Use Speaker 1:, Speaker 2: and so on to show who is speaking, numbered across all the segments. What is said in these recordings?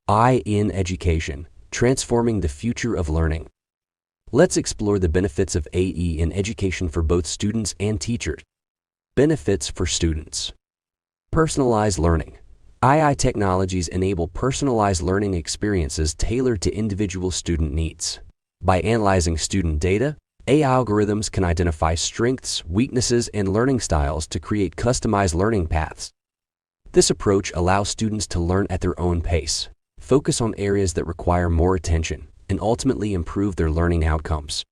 Speaker 1: AI in education, transforming the future of learning. Let's explore the benefits of AI in education for both students and teachers. Benefits for students. Personalized learning. AI technologies enable personalized learning experiences tailored to individual student needs. By analyzing student data, AI algorithms can identify strengths, weaknesses, and learning styles to create customized learning paths. This approach allows students to learn at their own pace, focus on areas that require more attention, and ultimately improve their learning outcomes.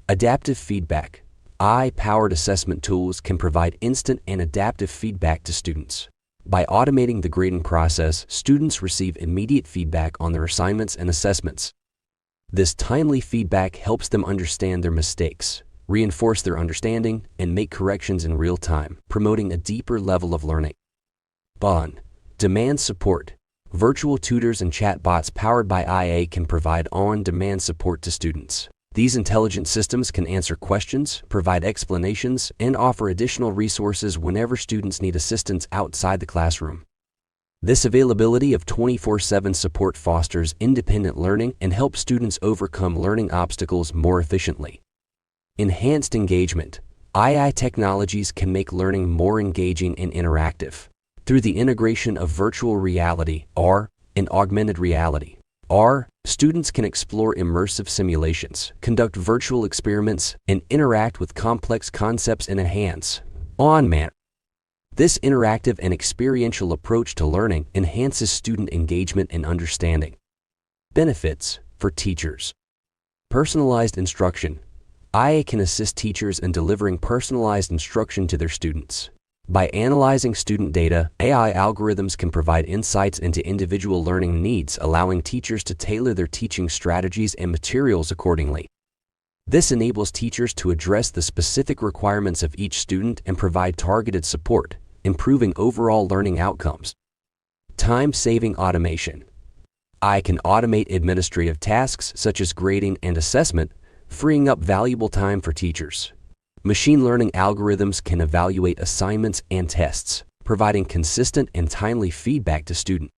Speaker 1: Adaptive feedback. AI-powered assessment tools can provide instant and adaptive feedback to students. By automating the grading process, students receive immediate feedback on their assignments and assessments. This timely feedback helps them understand their mistakes, reinforce their understanding, and make corrections in real time, promoting a deeper level of learning. On-demand support. Virtual tutors and chatbots powered by IA can provide on-demand support to students. These intelligent systems can answer questions, provide explanations, and offer additional resources whenever students need assistance outside the classroom. This availability of 24/7 support fosters independent learning and helps students overcome learning obstacles more efficiently. Enhanced engagement. AI technologies can make learning more engaging and interactive. Through the integration of virtual reality, (AR), and augmented reality, (AR), students can explore immersive simulations, conduct virtual experiments, and interact with complex concepts in a hands-on manner. This interactive and experiential approach to learning enhances student engagement and understanding. Benefits for teachers. Personalized instruction. IA can assist teachers in delivering personalized instruction to their students. By analyzing student data, AI algorithms can provide insights into individual learning needs, allowing teachers to tailor their teaching strategies and materials accordingly. This enables teachers to address the specific requirements of each student and provide targeted support, improving overall learning outcomes. Time-saving automation. AI can automate administrative tasks such as grading and assessment, freeing up valuable time for teachers. Machine learning algorithms can evaluate assignments and tests, providing consistent and timely feedback to students.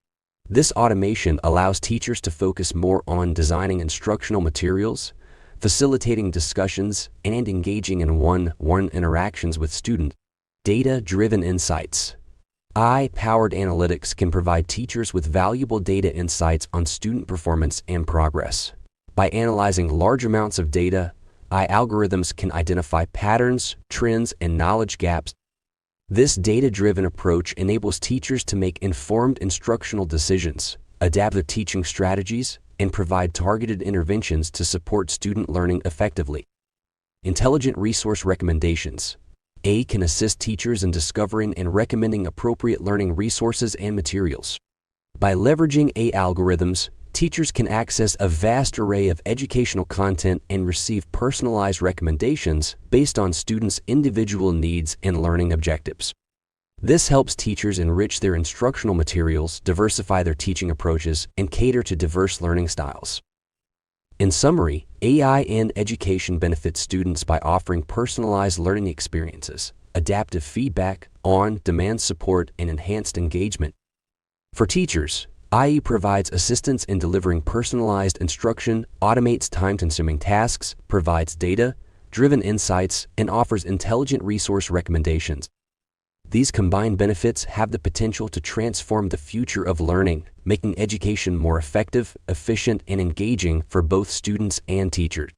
Speaker 1: This automation allows teachers to focus more on designing instructional materials, facilitating discussions, and engaging in one-on-one interactions with students. Data-driven insights. AI-powered analytics can provide teachers with valuable data insights on student performance and progress. By analyzing large amounts of data, AI algorithms can identify patterns, trends, and knowledge gaps. This data-driven approach enables teachers to make informed instructional decisions, adapt their teaching strategies, and provide targeted interventions to support student learning effectively. Intelligent resource recommendations. AI can assist teachers in discovering and recommending appropriate learning resources and materials. By leveraging AI algorithms, teachers can access a vast array of educational content and receive personalized recommendations based on students' individual needs and learning objectives. This helps teachers enrich their instructional materials, diversify their teaching approaches, and cater to diverse learning styles. In summary, AI in education benefits students by offering personalized learning experiences, adaptive feedback, on-demand support, and enhanced engagement. For teachers, AI provides assistance in delivering personalized instruction, automates time-consuming tasks, provides data-driven insights, and offers intelligent resource recommendations. These combined benefits have the potential to transform the future of learning, making education more effective, efficient, and engaging for both students and teachers.